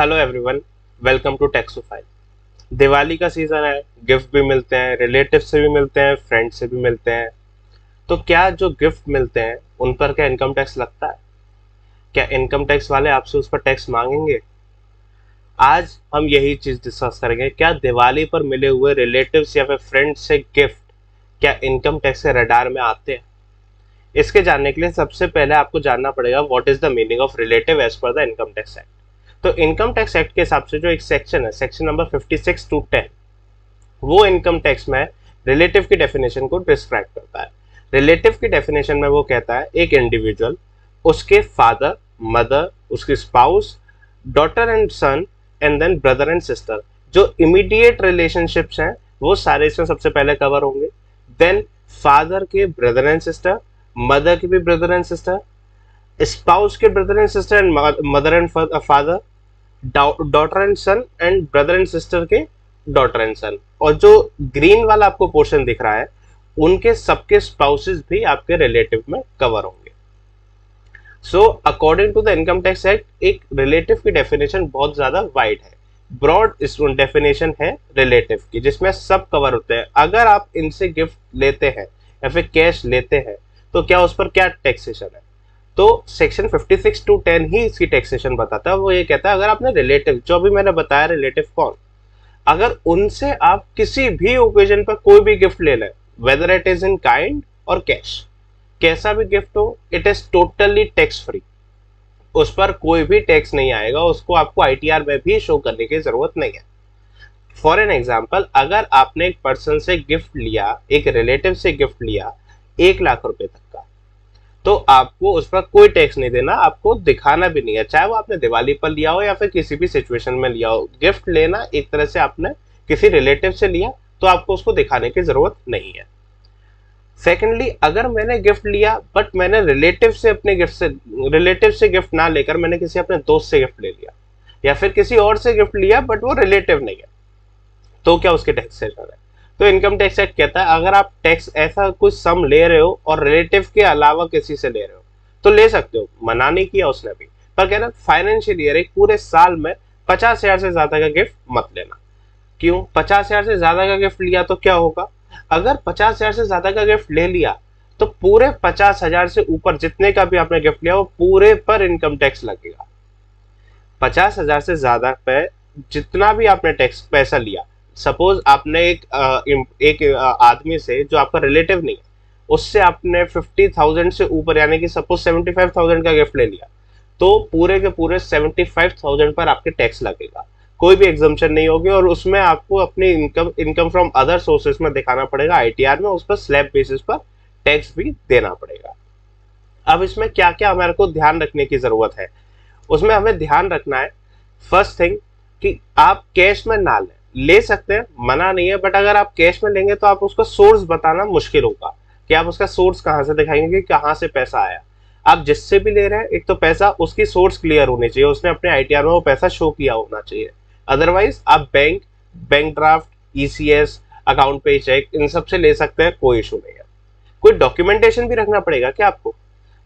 Hello everyone, welcome to Techsophile. Diwali का season है, gift भी मिलते हैं, रिलेटिव से भी मिलते हैं, फ्रेंड से भी मिलते हैं। तो क्या जो गिफ्ट मिलते हैं उन पर क्या इनकम टैक्स लगता है? क्या इनकम टैक्स वाले आपसे उस पर टैक्स मांगेंगे? आज हम यही चीज डिस्कस करेंगे। क्या दिवाली पर मिले हुए रिलेटिव्स या फिर फ्रेंड्स से गिफ्ट क्या इनकम टैक्स के रडार में आते हैं? इसके जानने के लिए सबसे पहले आपको जानना पड़ेगा what is the meaning of relative as per the income tax act. तो इनकम टैक्स एक्ट के हिसाब से जो एक सेक्शन है, सेक्शन नंबर 56 टू 10, वो इनकम टैक्स में रिलेटिव की डेफिनेशन को डिस्क्राइब करता है। रिलेटिव की डेफिनेशन में वो कहता है एक इंडिविजुअल, उसके फादर, मदर, उसकी spouse, daughter and son, and then brother and sister, जो इमीडिएट रिलेशनशिप्स हैं वो सारे इसमें सबसे पहले कवर होंगे। देन फादर के ब्रदर एंड सिस्टर, मदर के भी ब्रदर एंड सिस्टर, स्पाउस के brother and sister and mother and father, daughter and son and brother and sister के डॉटर एंड सन, और जो ग्रीन वाला आपको पोर्शन दिख रहा है उनके सबके स्पाउसेस भी आपके रिलेटिव में कवर होंगे। So according to the income tax act एक रिलेटिव की डेफिनेशन बहुत ज्यादा वाइड है, ब्रॉड डेफिनेशन है रिलेटिव की, जिसमें सब कवर होते हैं। अगर आप इनसे गिफ्ट लेते हैं या फिर कैश लेते हैं तो क्या उस पर क्या टैक्सेशन है? तो सेक्शन 56 टू 10 ही इसकी टैक्सेशन बताता है। वो ये कहता है अगर आपने रिलेटिव, जो भी मैंने बताया रिलेटिव कौन, अगर उनसे आप किसी भी ओकेजन पर कोई भी गिफ्ट ले लें, whether it is in kind और कैश, कैसा भी गिफ्ट हो, it is totally tax free. उस पर कोई भी टैक्स नहीं आएगा, उसको आपको आईटीआर में भी शो करने की जरूरत नहीं है। फॉर एन एग्जाम्पल, अगर आपने एक पर्सन से गिफ्ट लिया, एक रिलेटिव से गिफ्ट लिया 1 लाख रुपए तक का, तो आपको उस पर कोई टैक्स नहीं देना, आपको दिखाना भी नहीं है, चाहे वो आपने दिवाली पर लिया हो या फिर किसी भी सिचुएशन में लिया हो। गिफ्ट लेना एक तरह से आपने किसी रिलेटिव से लिया तो आपको उसको दिखाने की जरूरत नहीं है। सेकेंडली, अगर मैंने गिफ्ट लिया बट मैंने रिलेटिव से गिफ्ट ना लेकर मैंने किसी अपने दोस्त से गिफ्ट ले लिया या फिर किसी और से गिफ्ट लिया बट वो रिलेटिव नहीं है, तो क्या उसके टैक्सेशन है? तो इनकम टैक्स एक्ट कहता है अगर आप टैक्स ऐसा कुछ सम ले रहे हो और रिलेटिव के अलावा किसी से ले रहे हो तो ले सकते हो, मना नहीं किया उसने भी। पर कहना फाइनेंशियल ईयर, एक पूरे साल में 50,000 से ज्यादा का गिफ्ट मत लेना। क्यों? 50,000 से ज्यादा का गिफ्ट लिया तो क्या होगा? अगर 50,000 से ज्यादा का गिफ्ट ले लिया तो पूरे 50,000 से ऊपर जितने का भी आपने गिफ्ट लिया वो पूरे पर इनकम टैक्स लगेगा। 50,000 से ज्यादा पे जितना भी आपने टैक्स पैसा लिया, सपोज आपने एक आदमी से जो आपका रिलेटिव नहीं है उससे आपने 50,000 से ऊपर यानी कि सपोज 75,000 का गिफ्ट ले लिया, तो पूरे के पूरे 75,000 पर आपके टैक्स लगेगा, कोई भी एग्जम्पशन नहीं होगी। और उसमें आपको अपनी इनकम फ्रॉम अदर सोर्सेज में दिखाना पड़ेगा आईटीआर में, उस पर स्लैब बेसिस पर टैक्स भी देना पड़ेगा। अब इसमें क्या क्या हमारे को ध्यान रखने की जरूरत है? उसमें हमें ध्यान रखना है फर्स्ट थिंग कि आप कैश में ना लें, ले सकते हैं, मना नहीं है, बट अगर आप कैश में लेंगे तो आप उसका सोर्स बताना मुश्किल होगा कि आप उसका सोर्स कहां से दिखाएंगे कि कहां से पैसा आया। आप जिससे भी ले रहे हैं एक तो पैसा उसकी सोर्स क्लियर होनी चाहिए, उसने अपने आईटीआर में वो पैसा शो किया होना चाहिए। अदरवाइज आप बैंक ड्राफ्ट, ईसीएस, अकाउंट पे चेक, इन सब से ले सकते हैं, कोई इशू नहीं है। कोई डॉक्यूमेंटेशन भी रखना पड़ेगा क्या आपको?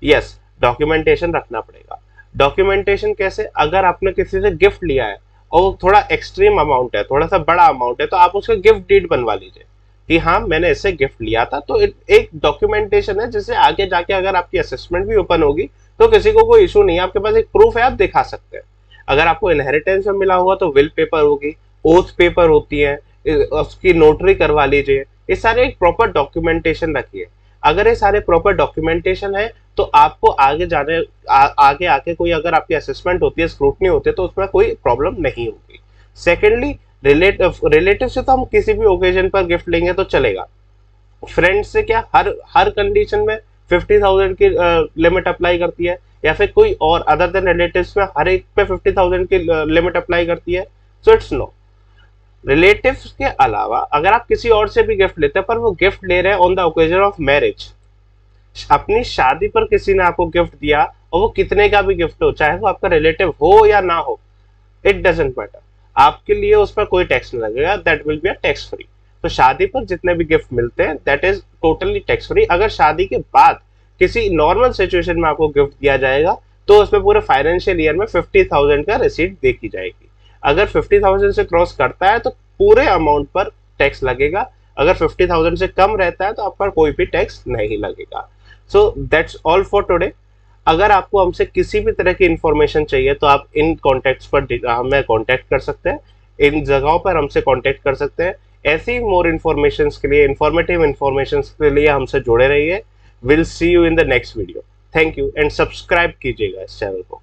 यस, डॉक्यूमेंटेशन रखना पड़ेगा। डॉक्यूमेंटेशन कैसे? अगर आपने किसी से गिफ्ट लिया है और वो थोड़ा एक्सट्रीम अमाउंट है, थोड़ा सा बड़ा अमाउंट है, तो आप उसका गिफ्ट डीड बनवा लीजिए कि हाँ मैंने इससे गिफ्ट लिया था। तो एक डॉक्यूमेंटेशन है जिससे आगे जाके अगर आपकी असेसमेंट भी ओपन होगी तो किसी को कोई इशू नहीं है, आपके पास एक प्रूफ है, आप दिखा सकते हैं। अगर आपको इनहेरिटेंस में मिला हुआ तो विल पेपर होगी, ओथ पेपर होती है, उसकी नोटरी करवा लीजिए। ये सारे एक प्रॉपर डॉक्यूमेंटेशन रखिए। अगर ये सारे प्रॉपर डॉक्यूमेंटेशन है तो आपको आगे आके कोई अगर आपकी असेसमेंट होती है, स्क्रूटनी होती है, तो उसमें कोई प्रॉब्लम नहीं होगी। सेकेंडली, रिलेटिव से तो हम किसी भी ओकेजन पर गिफ्ट लेंगे तो चलेगा। फ्रेंड से क्या हर हर कंडीशन में 50,000 की लिमिट अप्लाई करती है, या फिर कोई और अदर देन रिलेटिव्स में हर एक पे 50,000 की लिमिट अप्लाई करती है? So it's no. रिलेटिव्स के अलावा अगर आप किसी और से भी गिफ्ट लेते हैं पर वो गिफ्ट ले रहे हैं on the occasion of marriage, अपनी शादी पर किसी ने आपको गिफ्ट दिया और वो कितने का भी गिफ्ट हो, चाहे वो आपका रिलेटिव हो या ना हो, इट डजेंट मैटर, आपके लिए उस पर कोई टैक्स नहीं लगेगा, that will be a tax free. तो शादी पर जितने भी गिफ्ट मिलते हैं that is totally tax free. अगर शादी के बाद किसी नॉर्मल सिचुएशन में आपको गिफ्ट दिया जाएगा तो उसमें पूरे फाइनेंशियल ईयर में 50,000 का रिसीट देखी जाएगी। अगर 50,000 से क्रॉस करता है तो पूरे अमाउंट पर टैक्स लगेगा, अगर 50,000 से कम रहता है तो आप पर कोई भी टैक्स नहीं लगेगा। So that's all for today. अगर आपको हमसे किसी भी तरह की इंफॉर्मेशन चाहिए तो आप इन कॉन्टैक्ट्स पर हमें कॉन्टैक्ट कर सकते हैं, इन जगहों पर हमसे कॉन्टैक्ट कर सकते हैं। ऐसी मोर इन्फॉर्मेशन के लिए, इंफॉर्मेटिव इन्फॉर्मेशन के लिए हमसे जुड़े रहिए। Will see you in the next video. Thank you and subscribe कीजिएगा इस चैनल को।